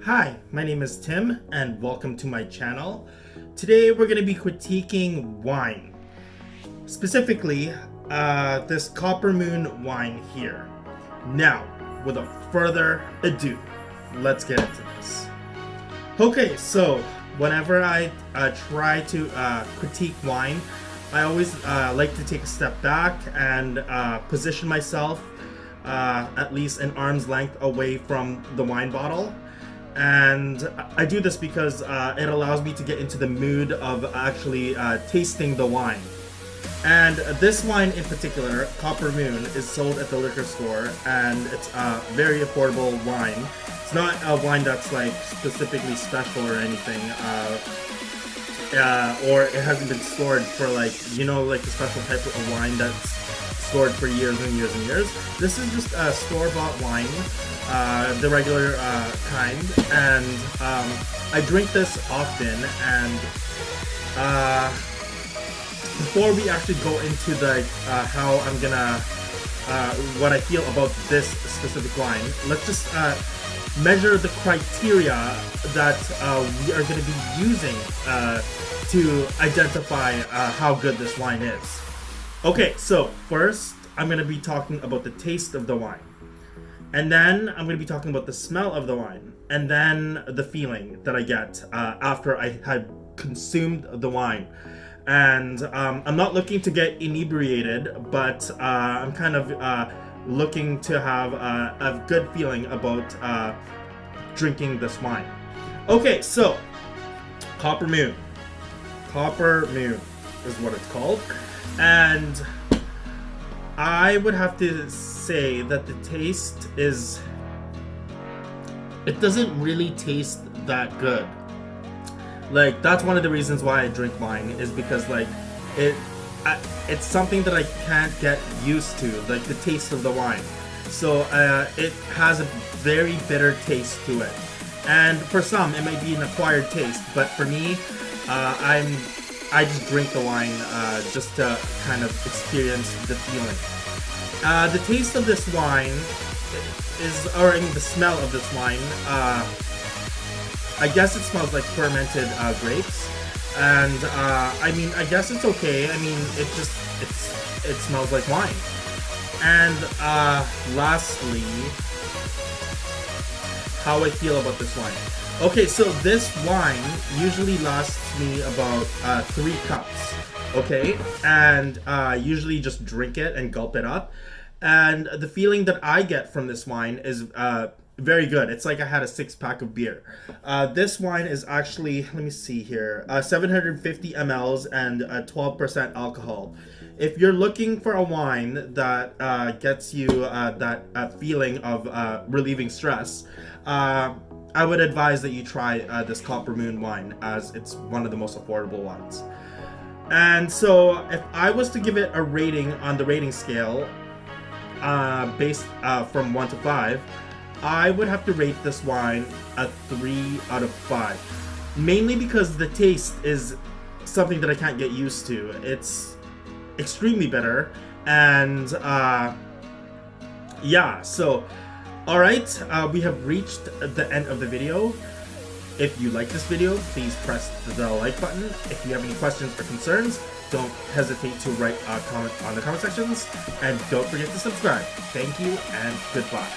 Hi, my name is Tim and welcome to my channel. Today we're going to be critiquing wine. Specifically, this Copper Moon wine here. Now, without further ado, let's get into this. Okay, so whenever I try to critique wine, I always like to take a step back and position myself at least an arm's length away from the wine bottle. And I do this because it allows me to get into the mood of actually tasting the wine. And this wine in particular, Copper Moon, is sold at the liquor store, and it's a very affordable wine. It's not a wine that's like specifically special or anything, or it hasn't been stored for like the special type of wine that's stored for years and years and years. This is just a store-bought wine, the regular kind, and I drink this often. And before we actually go into the how I'm gonna what I feel about this specific wine, let's just measure the criteria that we are going to be using to identify how good this wine is. Okay, so first I'm going to be talking about the taste of the wine. And then I'm going to be talking about the smell of the wine. And then the feeling that I get after I had consumed the wine. And I'm not looking to get inebriated, but I'm kind of looking to have a good feeling about drinking this wine. Okay, so Copper Moon. Copper Moon is what it's called. And I would have to say that the taste is... it doesn't really taste that good. Like, that's one of the reasons why I drink wine, is because like it's something that I can't get used to, like the taste of the wine. So it has a very bitter taste to it, and for some it might be an acquired taste, but for me, I just drink the wine just to kind of experience the feeling. The taste of this wine is, or I mean the smell of this wine, I guess it smells like fermented grapes, and I mean, I guess it's okay. I mean, it smells like wine. And lastly, how I feel about this wine. Okay, so this wine usually lasts me about 3 cups. Okay, and usually just drink it and gulp it up. And the feeling that I get from this wine is very good. It's like I had a 6-pack of beer. This wine is actually, let me see here, 750 mLs and 12% alcohol. If you're looking for a wine that gets you that feeling of relieving stress, I would advise that you try this Copper Moon wine, as it's one of the most affordable ones. And so if I was to give it a rating on the rating scale, based from 1 to 5, I would have to rate this wine a 3 out of 5. Mainly because the taste is something that I can't get used to. It's extremely bitter, and yeah, so alright, we have reached the end of the video. If you like this video, please press the like button. If you have any questions or concerns, don't hesitate to write a comment on the comment sections, and don't forget to subscribe. Thank you and goodbye.